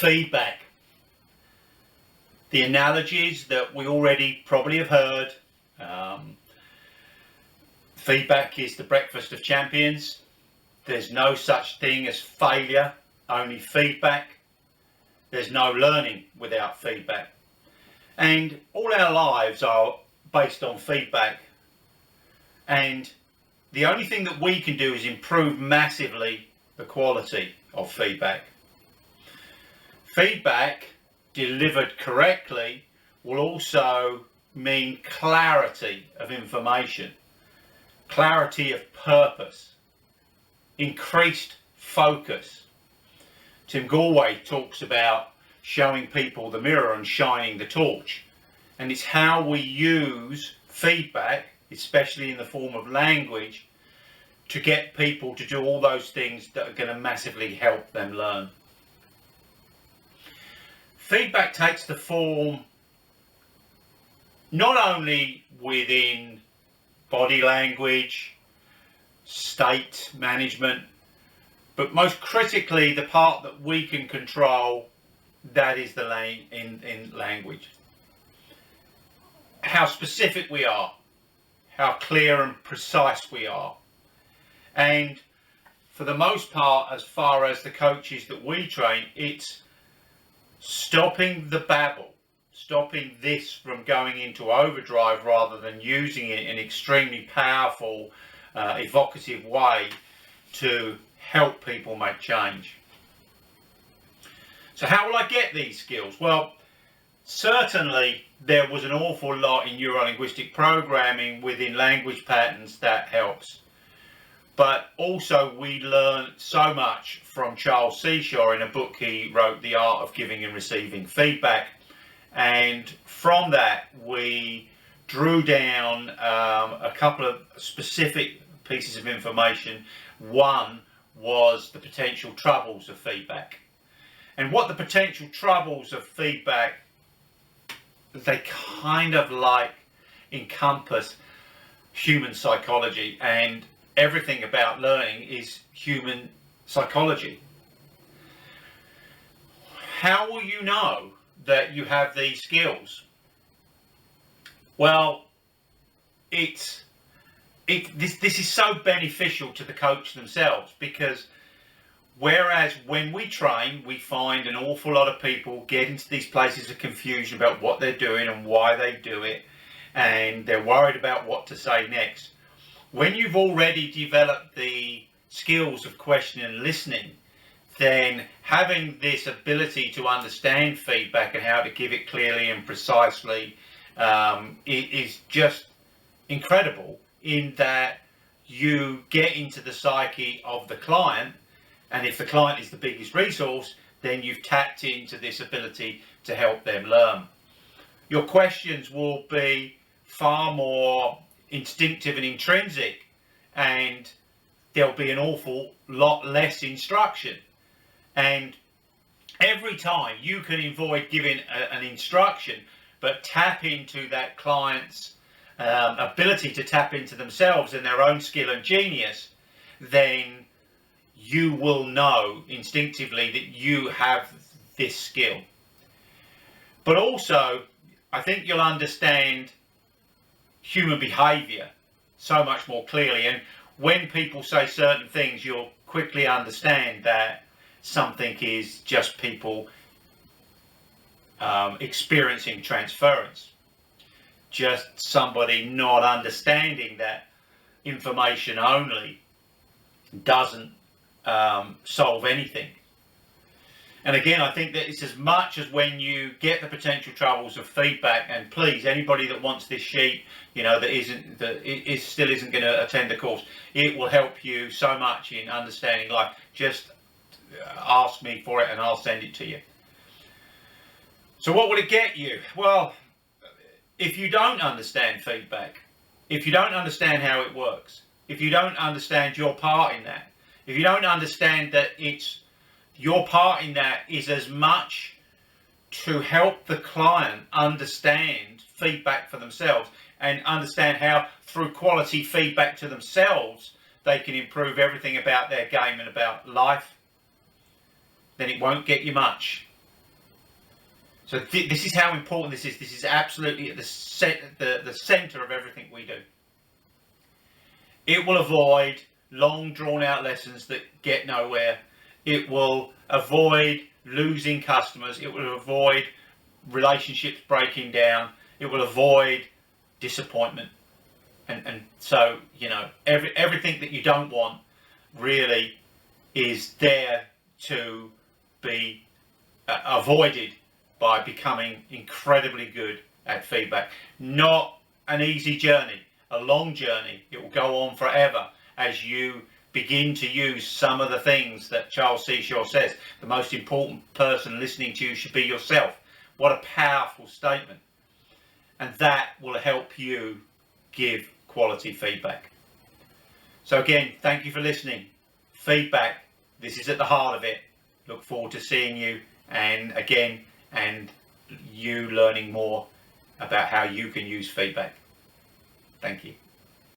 Feedback. The analogies that we already probably have heard. Feedback is the breakfast of champions. There's no such thing as failure, only feedback. There's no learning without feedback. And all our lives are based on feedback. And the only thing that we can do is improve massively the quality of feedback. Feedback delivered correctly will also mean clarity of information, clarity of purpose, increased focus. Tim Galway talks about showing people the mirror and shining the torch, and it's how we use feedback, especially in the form of language, to get people to do all those things that are going to massively help them learn. Feedback takes the form not only within body language, state management, but most critically the part that we can control, that is the in language. How specific we are, how clear and precise we are. And for the most part, as far as the coaches that we train, it's stopping the babble, stopping this from going into overdrive rather than using it in an extremely powerful, evocative way to help people make change. So how will I get these skills? Well, certainly there was an awful lot in neuro-linguistic programming within language patterns that helps. But also we learned so much from Charles Seashore in a book he wrote, The Art of Giving and Receiving Feedback. And from that we drew down a couple of specific pieces of information. One was the potential troubles of feedback. And what the potential troubles of feedback, they kind of like encompass human psychology, and everything about learning is human psychology. How will you know that you have these skills? Well, this is so beneficial to the coach themselves, because whereas when we train, we find an awful lot of people get into these places of confusion about what they're doing and why they do it, and they're worried about what to say next. When you've already developed the skills of questioning and listening, then having this ability to understand feedback and how to give it clearly and precisely is just incredible, in that you get into the psyche of the client, and if the client is the biggest resource, then you've tapped into this ability to help them learn. Your questions will be far more instinctive and intrinsic, and there'll be an awful lot less instruction. And every time you can avoid giving an instruction, but tap into that client's ability to tap into themselves and their own skill and genius, then you will know instinctively that you have this skill. But also, I think you'll understand human behavior so much more clearly, and when people say certain things, you'll quickly understand that something is just people experiencing transference, just somebody not understanding that information only doesn't solve anything. And again, I think that it's as much as when you get the potential troubles of feedback, and please, anybody that wants this sheet, that still isn't going to attend the course, it will help you so much in understanding life. Just ask me for it and I'll send it to you. So what will it get you? Well, if you don't understand feedback, if you don't understand how it works, if you don't understand your part in that, if you don't understand that your part in that is as much to help the client understand feedback for themselves and understand how through quality feedback to themselves they can improve everything about their game and about life, then it won't get you much. So this is how important this is. This is absolutely at the center of everything we do. It will avoid long drawn out lessons that get nowhere. It will avoid losing customers. It will avoid relationships breaking down. It will avoid disappointment. And so, you know, everything that you don't want really is there to be avoided by becoming incredibly good at feedback. Not an easy journey, a long journey. It will go on forever as you begin to use some of the things that Charles C. Shaw says. The most important person listening to you should be yourself. What a powerful statement. And that will help you give quality feedback. So again, thank you for listening. Feedback, this is at the heart of it. Look forward to seeing you and you learning more about how you can use feedback. Thank you.